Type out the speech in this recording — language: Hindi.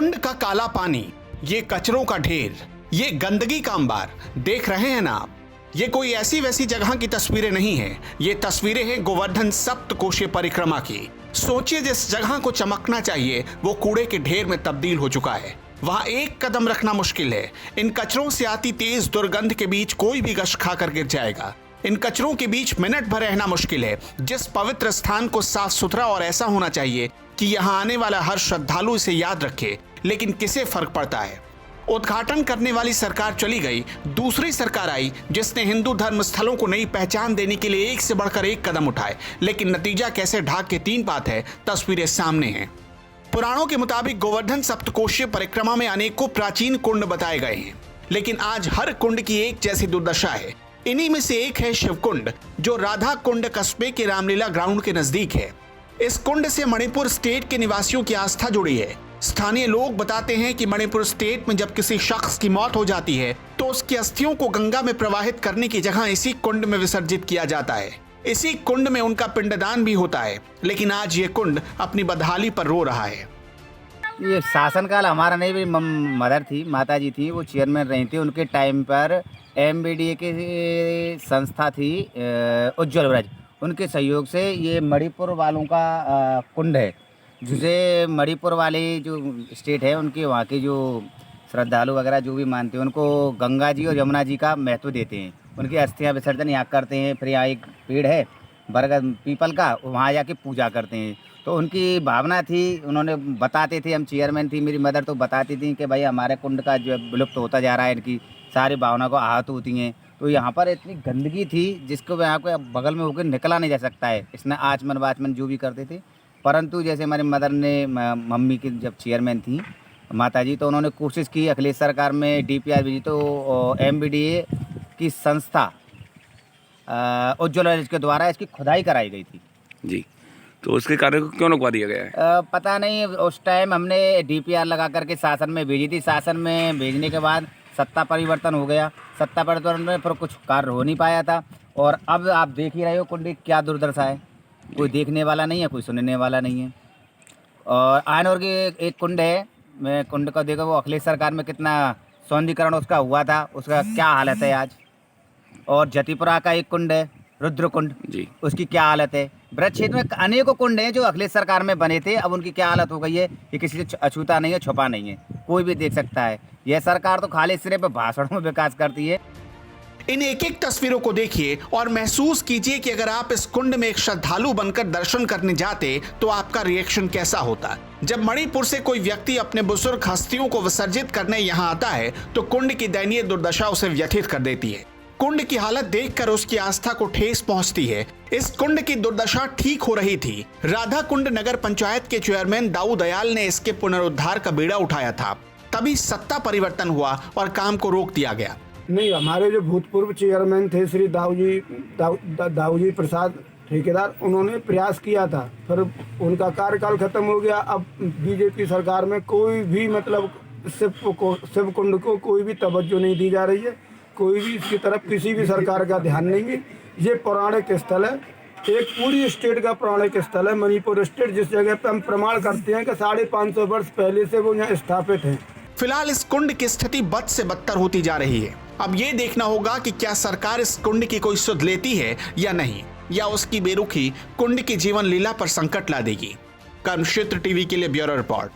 कुंड का काला पानी, ये कचरों का ढेर, ये गंदगी का अंबार देख रहे हैं ना आप। ये कोई ऐसी वैसी जगह की तस्वीरें नहीं है, ये तस्वीरें हैं गोवर्धन सप्तकोशीय परिक्रमा की। सोचिए जिस जगह को चमकना चाहिए वो कूड़े के ढेर में तब्दील हो चुका है। वहां एक कदम रखना मुश्किल है। इन कचरों से आती तेज दुर्गंध के बीच कोई भी गश खाकर गिर जाएगा। इन कचरों के बीच मिनट भर रहना मुश्किल है। जिस पवित्र स्थान को साफ सुथरा और ऐसा होना चाहिए कि यहाँ आने वाला हर श्रद्धालु इसे याद रखे, लेकिन किसे फर्क पड़ता है। उद्घाटन करने वाली सरकार चली गई, दूसरी सरकार आई जिसने हिंदू धर्म स्थलों को नई पहचान देने के लिए एक से बढ़कर एक कदम उठाए, लेकिन नतीजा कैसे ढाक के तीन बात है, तस्वीरें सामने हैं। पुराणों के मुताबिक गोवर्धन सप्तकोशीय परिक्रमा में अनेकों प्राचीन कुंड बताए गए हैं, लेकिन आज हर कुंड की एक जैसी दुर्दशा है। इन्हीं में से एक है शिव कुंड, जो राधा कुंड कस्बे के रामलीला ग्राउंड के नजदीक है। इस कुंड से मणिपुर स्टेट के निवासियों की आस्था जुड़ी है। स्थानीय लोग बताते हैं कि मणिपुर स्टेट में जब किसी शख्स की मौत हो जाती है तो उसकी अस्थियों को गंगा में प्रवाहित करने की जगह इसी कुंड में विसर्जित किया जाता है। इसी कुंड में उनका पिंडदान भी होता है, लेकिन आज ये कुंड अपनी बदहाली पर रो रहा है। ये शासनकाल हमारा नहीं, भी मदर थी, माता जी थी, वो चेयरमैन रही थी। उनके टाइम पर MBDA की संस्था थी उज्ज्वल ब्रज, उनके सहयोग से ये मणिपुर वालों का कुंड है, जिसे मणिपुर वाले जो स्टेट है उनके वहाँ के जो श्रद्धालु वगैरह जो भी मानते हैं उनको गंगा जी और यमुना जी का महत्व देते हैं। उनकी अस्थियाँ विसर्जन यहाँ करते हैं। फिर यहाँ एक पेड़ है बरगद पीपल का, वहाँ जाके पूजा करते हैं। तो उनकी भावना थी, उन्होंने बताते थे, हम चेयरमैन थी, मेरी मदर तो बताती थी कि भाई हमारे कुंड का जो विलुप्त होता जा रहा है, इनकी सारी भावना को आहत होती हैं। तो यहाँ पर इतनी गंदगी थी जिसको यहाँ को बगल में होकर निकला नहीं जा सकता है। इसने आचमन वाचमन जो भी करते थे, परंतु जैसे हमारी मदर ने, मम्मी की जब चेयरमैन थी माता जी, तो उन्होंने कोशिश की अखिलेश सरकार में DPR भेजी, तो MBDA की संस्था उज्ज्वल ब्रज के द्वारा इसकी खुदाई कराई गई थी जी। तो उसके कार्य को क्यों रुकवा दिया गया है? पता नहीं, उस टाइम हमने DPR लगा करके शासन में भेजी थी। शासन में भेजने के बाद सत्ता परिवर्तन हो गया। सत्ता परिवर्तन में फिर कुछ कार्य हो नहीं पाया था, और अब आप देख ही रहे हो कुंड की क्या दुर्दशा है। कोई देखने वाला नहीं है, कोई सुनने वाला नहीं है। और आनौर की एक कुंड है, मैं कुंड को देखो, वो अखिलेश सरकार में कितना सौंदर्यीकरण उसका हुआ था, उसका क्या हालत है आज। और जतिपुरा का एक कुंड है रुद्र कुंड जी, उसकी क्या हालत है। ब्रज क्षेत्र में अनेकों कुंड हैं जो अखिलेश सरकार में बने थे, अब उनकी क्या हालत हो गई है ये किसी से अछूता नहीं है, छुपा नहीं है, कोई भी देख सकता है। यह सरकार तो खाली सिर्फ भाषणों में विकास करती है। इन एक एक तस्वीरों को देखिए और महसूस कीजिए कि अगर आप इस कुंड में एक श्रद्धालु बनकर दर्शन करने जाते तो आपका रिएक्शन कैसा होता। जब मणिपुर से कोई व्यक्ति अपने बुजुर्ग हस्तियों को विसर्जित करने यहाँ आता है तो कुंड की दयनीय दुर्दशा उसे व्यथित कर देती है। कुंड की हालत देखकर उसकी आस्था को ठेस पहुंचती है। इस कुंड की दुर्दशा ठीक हो रही थी। राधा कुंड नगर पंचायत के चेयरमैन दाऊ दयाल ने इसके पुनरुद्धार का बीड़ा उठाया था, तभी सत्ता परिवर्तन हुआ और काम को रोक दिया गया। नहीं, हमारे जो भूतपूर्व चेयरमैन थे श्री दाऊजी प्रसाद ठेकेदार, उन्होंने प्रयास किया था, फिर उनका कार्यकाल खत्म हो गया। अब BJP सरकार में कोई भी मतलब शिव कुंड को कोई भी तवज्जो नहीं दी जा रही है, कोई भी इसकी तरफ किसी भी सरकार का ध्यान नहीं है। ये पौराणिक स्थल है, एक पूरी स्टेट का पौराणिक स्थल है मणिपुर स्टेट, जिस जगह पे हम प्रमाण करते हैं कि 550 वर्ष पहले से वो यहाँ स्थापित है। फिलहाल इस कुंड की स्थिति बद से बदतर होती जा रही है। अब ये देखना होगा कि क्या सरकार इस कुंड की कोई सुध लेती है या नहीं, या उसकी बेरुखी कुंड की जीवन लीला पर संकट ला देगी। कर्मक्षेत्र TV के लिए ब्यूरो रिपोर्ट।